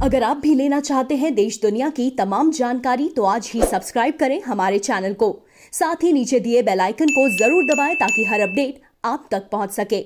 अगर आप भी लेना चाहते हैं देश दुनिया की तमाम जानकारी तो आज ही सब्सक्राइब करें हमारे चैनल को। साथ ही नीचे दिए बेल आइकन को जरूर दबाएं ताकि हर अपडेट आप तक पहुंच सके।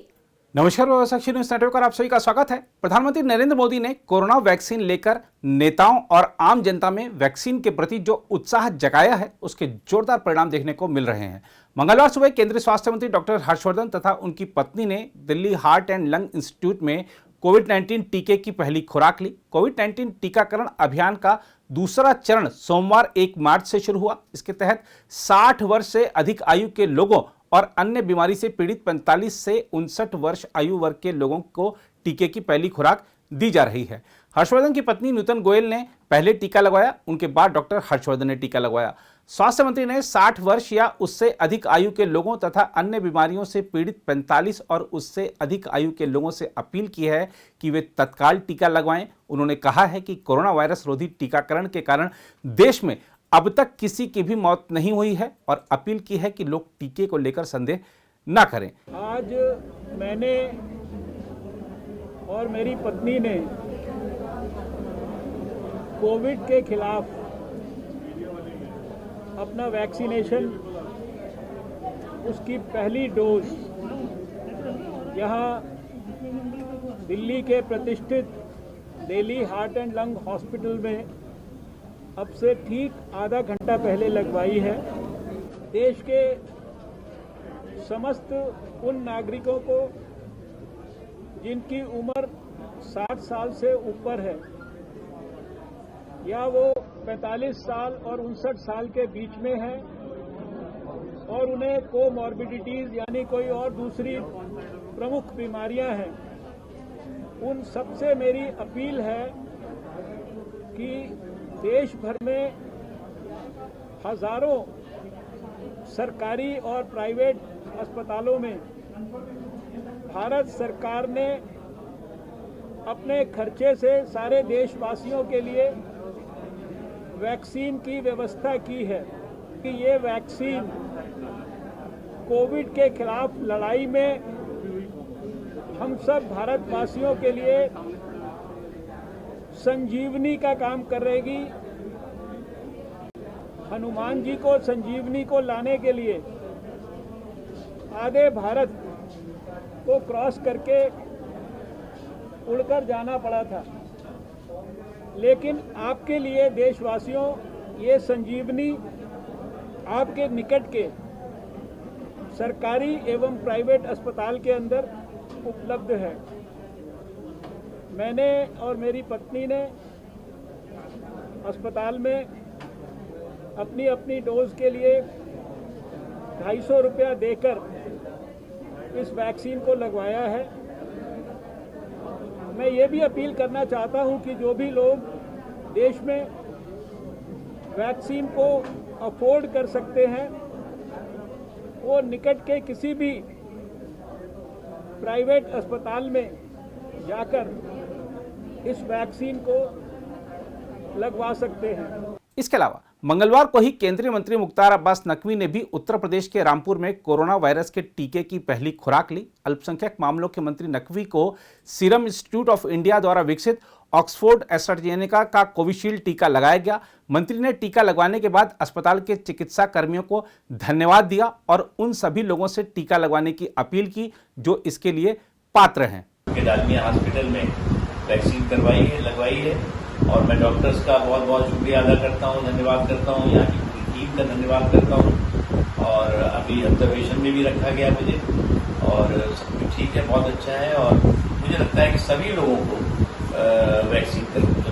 नमस्कार, साक्षी न्यूज नेटवर्क पर आप सभी का स्वागत है। प्रधानमंत्री नरेंद्र मोदी ने कोरोना वैक्सीन लेकर नेताओं और आम जनता में वैक्सीन के प्रति जो उत्साह जगाया है उसके जोरदार परिणाम देखने को मिल रहे हैं। मंगलवार सुबह केंद्रीय स्वास्थ्य मंत्री डॉक्टर हर्षवर्धन तथा उनकी पत्नी ने Delhi heart and lung institute में कोविड-19 टीके की पहली खुराक ली। कोविड-19 टीकाकरण अभियान का दूसरा चरण सोमवार 1 मार्च से शुरू हुआ। इसके तहत 60 वर्ष से अधिक आयु के लोगों और अन्य बीमारी से पीड़ित 45 से 59 वर्ष आयु वर्ग के लोगों को टीके की पहली खुराक दी जा रही है। हर्षवर्धन की पत्नी नूतन गोयल ने पहले टीका लगवाया, उनके बाद डॉक्टर हर्षवर्धन ने टीका लगवाया। स्वास्थ्य मंत्री ने 60 वर्ष या उससे अधिक आयु के लोगों तथा अन्य बीमारियों से पीड़ित 45 और उससे अधिक आयु के लोगों से अपील की है कि वे तत्काल टीका लगवाएं। उन्होंने कहा है कि कोरोना वायरस रोधी टीकाकरण के कारण देश में अब तक किसी की भी मौत नहीं हुई है और अपील की है कि लोग टीके को लेकर संदेह न करें। आज मैंने और मेरी पत्नी ने कोविड के खिलाफ अपना वैक्सीनेशन, उसकी पहली डोज यहाँ दिल्ली के प्रतिष्ठित Delhi heart and lung hospital में अब से ठीक आधा घंटा पहले लगवाई है। देश के समस्त उन नागरिकों को जिनकी उम्र 60 साल से ऊपर है या वो 45 साल और 59 साल के बीच में है और उन्हें कोमॉर्बिडिटीज यानी कोई और दूसरी प्रमुख बीमारियां हैं, उन सबसे मेरी अपील है कि देश भर में हजारों सरकारी और प्राइवेट अस्पतालों में भारत सरकार ने अपने खर्चे से सारे देशवासियों के लिए वैक्सीन की व्यवस्था की है कि ये वैक्सीन कोविड के खिलाफ लड़ाई में हम सब भारतवासियों के लिए संजीवनी का काम करेगी। हनुमान जी को संजीवनी को लाने के लिए आधे भारत को क्रॉस करके उड़कर जाना पड़ा था, लेकिन आपके लिए देशवासियों ये संजीवनी आपके निकट के सरकारी एवं प्राइवेट अस्पताल के अंदर उपलब्ध है। मैंने और मेरी पत्नी ने अस्पताल में अपनी अपनी डोज के लिए 250 रुपया देकर इस वैक्सीन को लगवाया है। मैं ये भी अपील करना चाहता हूं कि जो भी लोग देश में वैक्सीन को अफोर्ड कर सकते हैं वो निकट के किसी भी प्राइवेट अस्पताल में जाकर इस वैक्सीन को लगवा सकते हैं। इसके अलावा मंगलवार को ही केंद्रीय मंत्री मुख्तार अब्बास नकवी ने भी उत्तर प्रदेश के रामपुर में कोरोना वायरस के टीके की पहली खुराक ली। अल्पसंख्यक मामलों के मंत्री नकवी को सीरम इंस्टीट्यूट ऑफ इंडिया द्वारा विकसित ऑक्सफोर्ड एस्ट्राजेनेका का कोविशील्ड टीका लगाया गया। मंत्री ने टीका लगवाने के बाद अस्पताल के चिकित्सा कर्मियों को धन्यवाद दिया और उन सभी लोगों से टीका लगवाने की अपील की जो इसके लिए पात्र हैं। डालमिया हॉस्पिटल में वैक्सीन करवाई है, लगवाई है और मैं डॉक्टर्स का बहुत बहुत शुक्रिया अदा करता हूँ, धन्यवाद करता हूँ, यहाँ की पूरी टीम का धन्यवाद करता हूँ। और अभी ऑब्जर्वेशन में भी रखा गया मुझे और सब कुछ ठीक है, बहुत अच्छा है और मुझे लगता है कि सभी लोगों को वैक्सीन करवाना।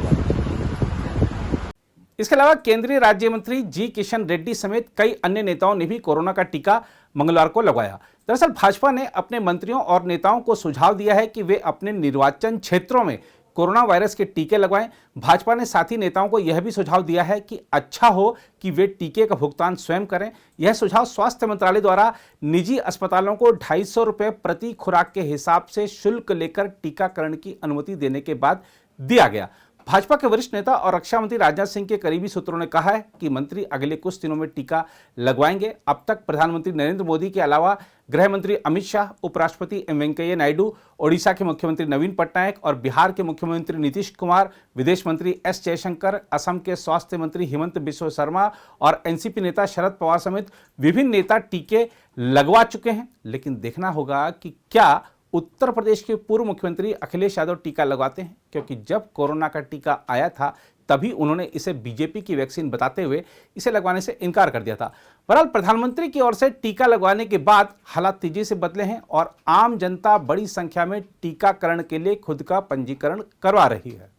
इसके अलावा केंद्रीय राज्य मंत्री जी किशन रेड्डी समेत कई अन्य नेताओं ने भी कोरोना का टीका मंगलवार को लगवाया। दरअसल भाजपा ने अपने मंत्रियों और नेताओं को सुझाव दिया है कि वे अपने निर्वाचन क्षेत्रों में कोरोना वायरस के टीके लगवाएं। भाजपा ने साथी नेताओं को यह भी सुझाव दिया है कि अच्छा हो कि वे टीके का भुगतान स्वयं करें। यह सुझाव स्वास्थ्य मंत्रालय द्वारा निजी अस्पतालों को 250 रुपये प्रति खुराक के हिसाब से शुल्क लेकर टीकाकरण की अनुमति देने के बाद दिया गया। भाजपा के वरिष्ठ नेता और रक्षा मंत्री राजनाथ सिंह के करीबी सूत्रों ने कहा है कि मंत्री अगले कुछ दिनों में टीका लगवाएंगे। अब तक प्रधानमंत्री नरेंद्र मोदी के अलावा गृह मंत्री अमित शाह, उपराष्ट्रपति एम वेंकैया नायडू, ओडिशा के मुख्यमंत्री नवीन पटनायक और बिहार के मुख्यमंत्री नीतीश कुमार, विदेश मंत्री एस जयशंकर, असम के स्वास्थ्य मंत्री हिमंत बिस्वा शर्मा और एनसीपी नेता शरद पवार समेत विभिन्न नेता टीके लगवा चुके हैं। लेकिन देखना होगा कि क्या उत्तर प्रदेश के पूर्व मुख्यमंत्री अखिलेश यादव टीका लगवाते हैं, क्योंकि जब कोरोना का टीका आया था तभी उन्होंने इसे बीजेपी की वैक्सीन बताते हुए इसे लगवाने से इनकार कर दिया था। बहरहाल प्रधानमंत्री की ओर से टीका लगवाने के बाद हालात तेजी से बदले हैं और आम जनता बड़ी संख्या में टीकाकरण के लिए खुद का पंजीकरण करवा रही है।